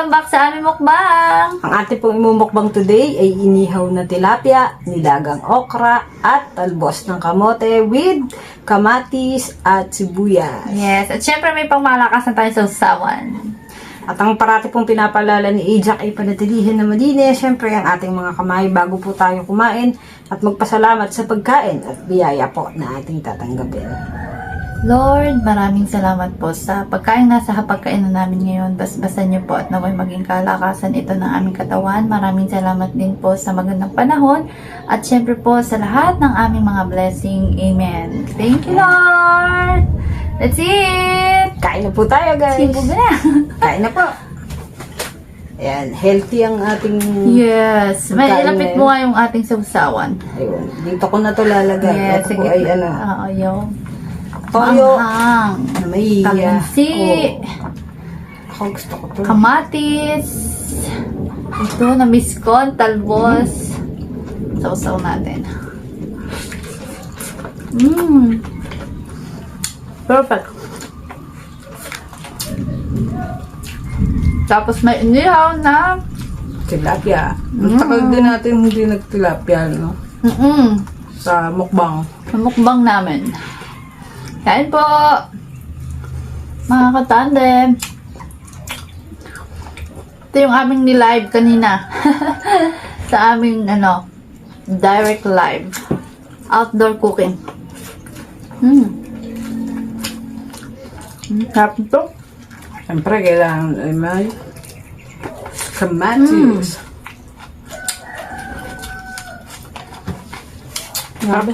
welcome back sa aming mukbang! Ang ating pong imumukbang today ay inihaw na tilapia, nilagang okra, at talbos ng kamote with kamatis at sibuyas. Yes, at syempre may pangmalakas na tayo sa usawan. At ang parati pong pinapalala ni Ajak ay panatilihin na malinis, syempre ang ating mga kamay bago po tayo kumain at magpasalamat sa pagkain at biyaya po na ating tatanggapin. Lord, maraming salamat po sa pagkain nasa hapagkainan namin ngayon. Basbasan niyo po at naway maging kalakasan ito ng aming katawan. Maraming salamat din po sa magandang panahon at syempre po sa lahat ng aming mga blessing. Amen. Thank you, Lord! That's it! Kain na po tayo, guys! Simple na! Kain na po! Ayan, healthy ang ating... Yes! May Pagkain ilapit na mo nga yung ating sausawan. Ayun, dito ko na to lalagay. Yes, Ito po ay ano, Oo, yung toyo manghang. na may Kamansi. Ako gusto ko to. Kamatis. Ito, na miskon, talbos. Sausaw natin. Perfect. Tapos may inihaw na Tilapia. Ang tagal din natin hindi nagtilapia, no? Sa mukbang. mukbang namin. Kain po! Mga katandem. Ito yung aming ni-live kanina. Sa aming, direct live. Outdoor cooking. Sarap ito. Siyempre, kailangan ay may kamatis. Grabe.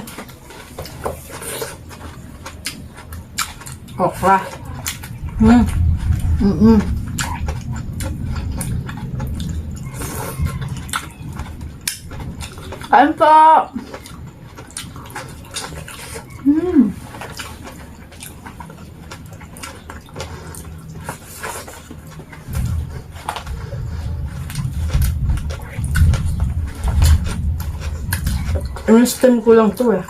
Okra. Kain po! Instant ko lang to eh.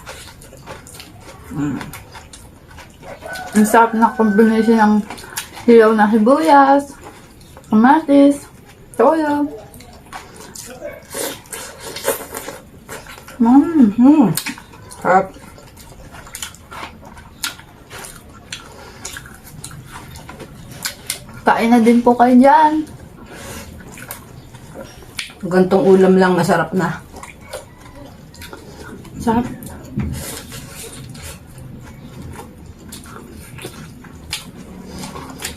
Ang sarap na combination ng hilaw na sibuyas, kamatis, toyo. Sarap. Kain na din po kayo dyan. Gantong ulam lang masarap na. Sarap.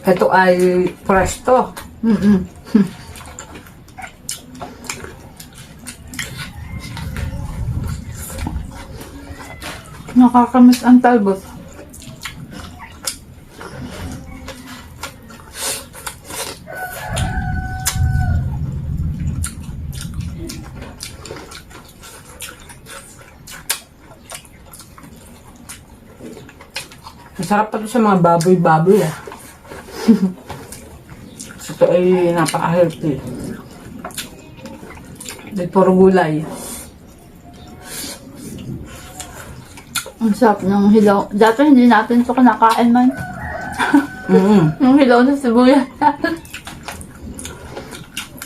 Ito ay fresh to. Nakakamiss ang talbos. Masarap pa to sa mga baboy-baboy ah. Ito ay napaka-healthy. Dahil puro gulay. Ang sarap ng hilaw. Dati hindi natin ito kinakain man. Yung hilaw na sibuyas.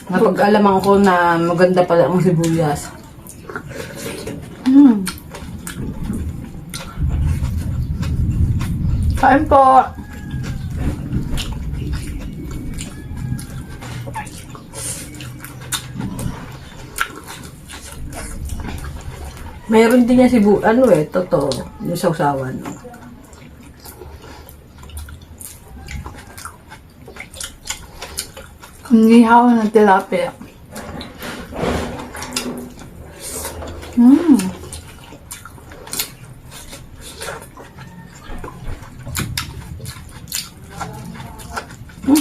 Napag-alaman ko na maganda pala ang sibuyas. Kain po. Mayroon din yan totoo, yung sausawan. Nihaw ng tilapia.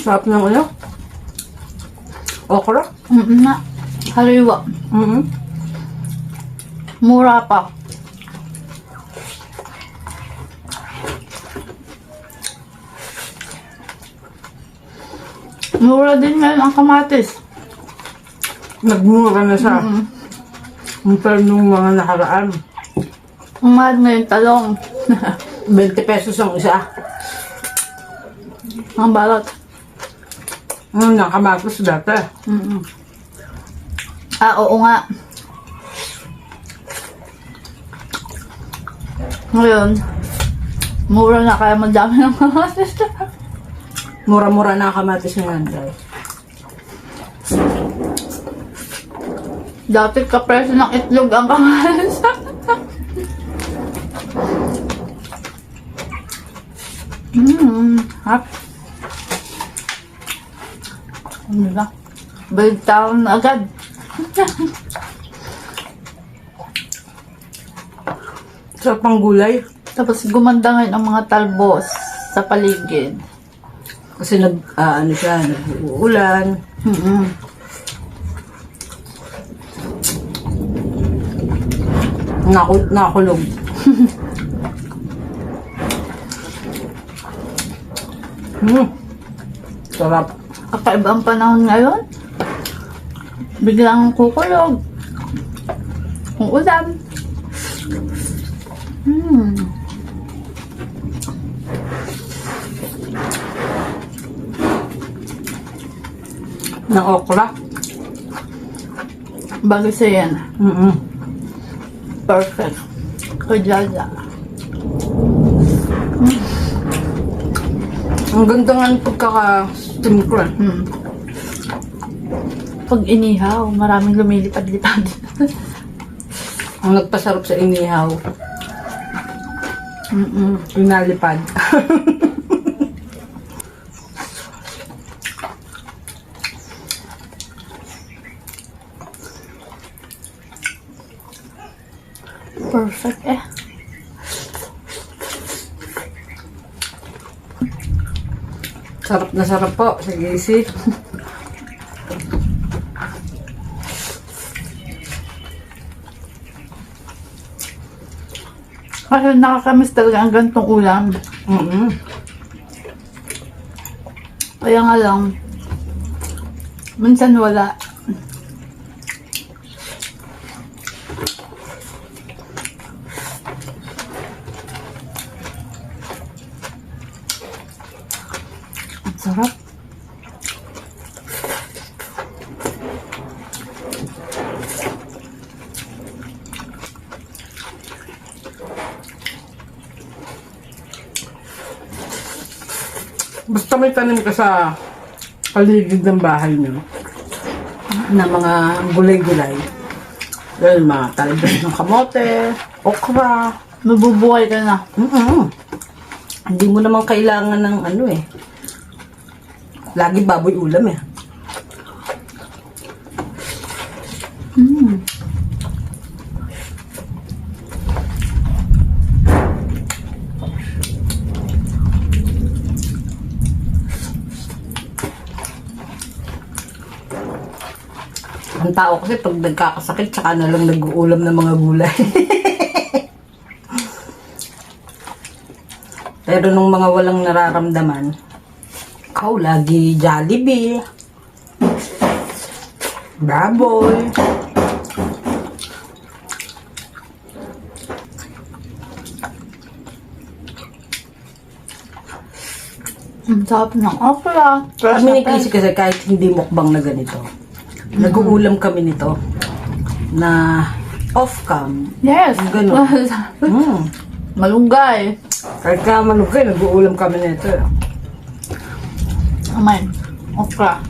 Sarap ng okra. Na. Haliwa. Mura pa. Mura din ngayon ang kamatis. Nagmura na siya. Compare nung mga nakaraan. Ang mahal ngayon talong. 20 pesos ang isa. Ang balot. Nakamatos dati. Mm-mm. Oo nga. Ngayon, mura na kaya madami ng kamatis. Mura-mura na kamatis na yan, guys. Dati kapreso ng itlog ang kamatis. Hap. Ano ba? Balik taon na agad. Sarap pang gulay. Tapos gumanda ngayon ang mga talbos sa paligid. Kasi nag-uulan. Mm-mm. Nakulog. Sarap. Kakaiba ang panahon ngayon. Biglang kukulog. Kung ulan. Ng okra. Bago sa yan. Perfect. Kujala. Ang ganda nga ng pagkaka-steam ko. Pag inihaw, maraming lumilipad-lipad. Ang nagpasarap sa inihaw. Pinalipad. Perfect eh. Sarap na sarap po sa gisi. Kasi nakakamiss talaga ang gantong ulam. Kaya nga lang, minsan wala. Ang sarap. Basta may tanim ka sa paligid ng bahay nyo na mga gulay-gulay. Dahil mga talbos ng kamote, okra. Mabubuhay ka na. Hindi mo naman kailangan ng ano eh. Lagi baboy ulam eh. Ang tao kasi pag nagkakasakit, tsaka na lang nag-uulam ng mga gulay. Pero nung mga walang nararamdaman, lagi Jollibee, baboy. Ang sarap ng okra. Kami ni Casey kasi kahit hindi mukbang na ganito, nag-uulam kami nito na off-cam. Yes. Ganun. Malunggay. Kahit ka manugay, nag-uulam kami nito. Amen. Okra.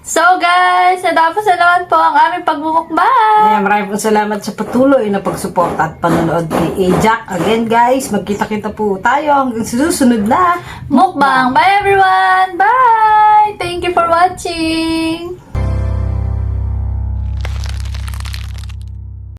So guys, natapos na naman po ang aming pagmumukbang. Ayan, maraming pong salamat sa patuloy na pagsuporta at panonood kay Ajak. Again guys, magkita-kita po tayo hanggang susunod na Mukbang. Bye everyone. Bye. Thank you for watching.